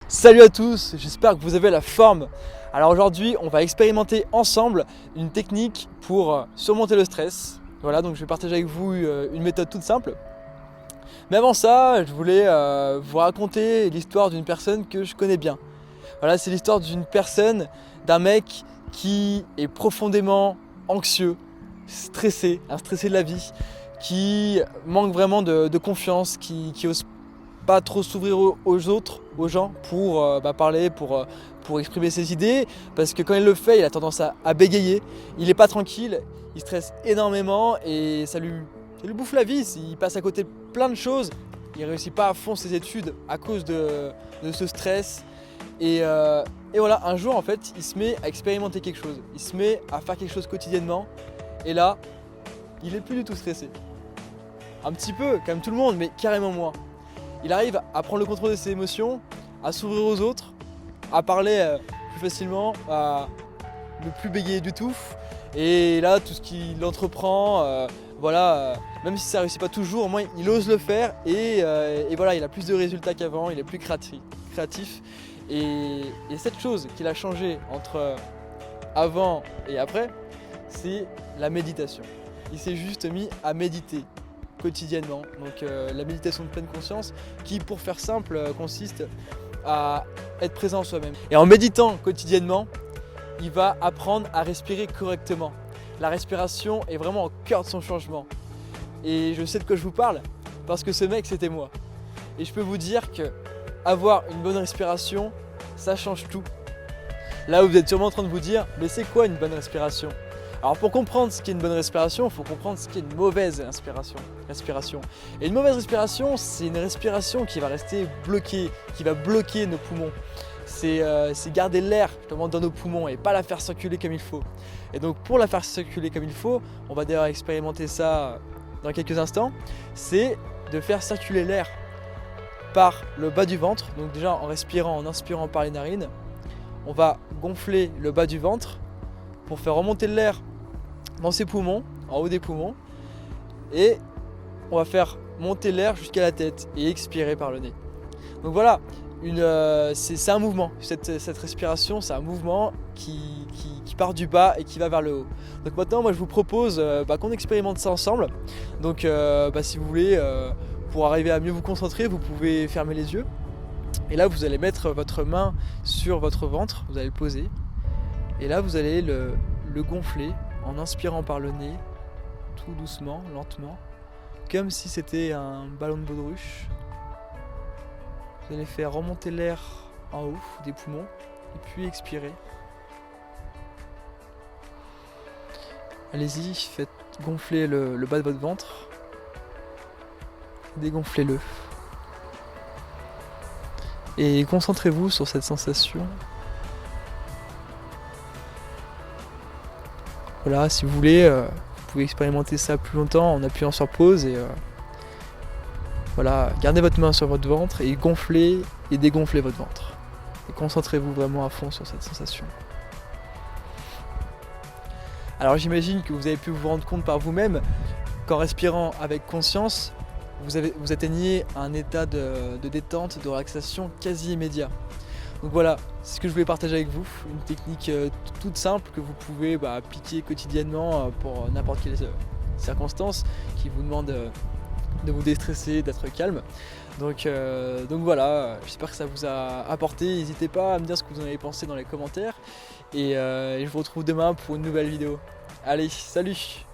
Salut à tous, j'espère que vous avez la forme. Alors aujourd'hui, on va expérimenter ensemble une technique pour surmonter le stress. Voilà, donc je vais partager avec vous une méthode toute simple. Mais avant ça, je voulais vous raconter l'histoire d'une personne que je connais bien. Voilà, c'est l'histoire d'une personne, d'un mec qui est profondément anxieux, stressé, un stressé de la vie, qui manque vraiment de confiance, qui ose pas trop s'ouvrir aux autres, aux gens pour parler, pour exprimer ses idées, parce que quand il le fait, il a tendance à bégayer, il est pas tranquille, il stresse énormément et ça lui bouffe la vie, il passe à côté de plein de choses, il réussit pas à fond ses études à cause de ce stress et voilà, un jour en fait, il se met à expérimenter quelque chose, il se met à faire quelque chose quotidiennement et là, il est plus du tout stressé. Un petit peu, comme tout le monde, mais carrément moins. Il arrive à prendre le contrôle de ses émotions, à s'ouvrir aux autres, à parler plus facilement, à ne plus bégayer du tout. Et là, tout ce qu'il entreprend, même si ça ne réussit pas toujours, au moins il ose le faire et voilà, il a plus de résultats qu'avant, il est plus créatif. Et cette chose qu'il a changé entre avant et après, c'est la méditation. Il s'est juste mis à méditer quotidiennement, donc la méditation de pleine conscience qui, pour faire simple, consiste à être présent en soi-même. Et en méditant quotidiennement, il va apprendre à respirer correctement. La respiration est vraiment au cœur de son changement. Et je sais de quoi je vous parle parce que ce mec, c'était moi. Et je peux vous dire que avoir une bonne respiration, ça change tout. Là, vous êtes sûrement en train de vous dire, mais c'est quoi une bonne respiration ? Alors pour comprendre ce qu'est une bonne respiration, il faut comprendre ce qu'est une mauvaise respiration. Et une mauvaise respiration, c'est une respiration qui va rester bloquée, qui va bloquer nos poumons. C'est garder l'air justement dans nos poumons et pas la faire circuler comme il faut. Et donc pour la faire circuler comme il faut, on va d'ailleurs expérimenter ça dans quelques instants, c'est de faire circuler l'air par le bas du ventre. Donc déjà en respirant, en inspirant par les narines, on va gonfler le bas du ventre pour faire remonter l'air dans ses poumons, en haut des poumons, et on va faire monter l'air jusqu'à la tête et expirer par le nez. Donc voilà, c'est un mouvement, cette respiration, c'est un mouvement qui part du bas et qui va vers le haut. Donc maintenant, moi je vous propose qu'on expérimente ça ensemble. Donc si vous voulez, pour arriver à mieux vous concentrer, vous pouvez fermer les yeux. Et là, vous allez mettre votre main sur votre ventre, vous allez le poser. Et là, vous allez le gonfler en inspirant par le nez, tout doucement, lentement, comme si c'était un ballon de baudruche. Vous allez faire remonter l'air en haut des poumons et puis expirer. Allez-y, faites gonfler le bas de votre ventre. Dégonflez-le. Et concentrez-vous sur cette sensation. Voilà, si vous voulez, vous pouvez expérimenter ça plus longtemps en appuyant sur pause et voilà, gardez votre main sur votre ventre et gonflez et dégonflez votre ventre. Et concentrez-vous vraiment à fond sur cette sensation. Alors j'imagine que vous avez pu vous rendre compte par vous-même qu'en respirant avec conscience, vous atteignez un état de détente, de relaxation quasi immédiat. Donc voilà, c'est ce que je voulais partager avec vous, une technique toute simple que vous pouvez appliquer quotidiennement pour n'importe quelle circonstance qui vous demande de vous déstresser, d'être calme. Donc voilà, j'espère que ça vous a apporté, n'hésitez pas à me dire ce que vous en avez pensé dans les commentaires et je vous retrouve demain pour une nouvelle vidéo. Allez, salut!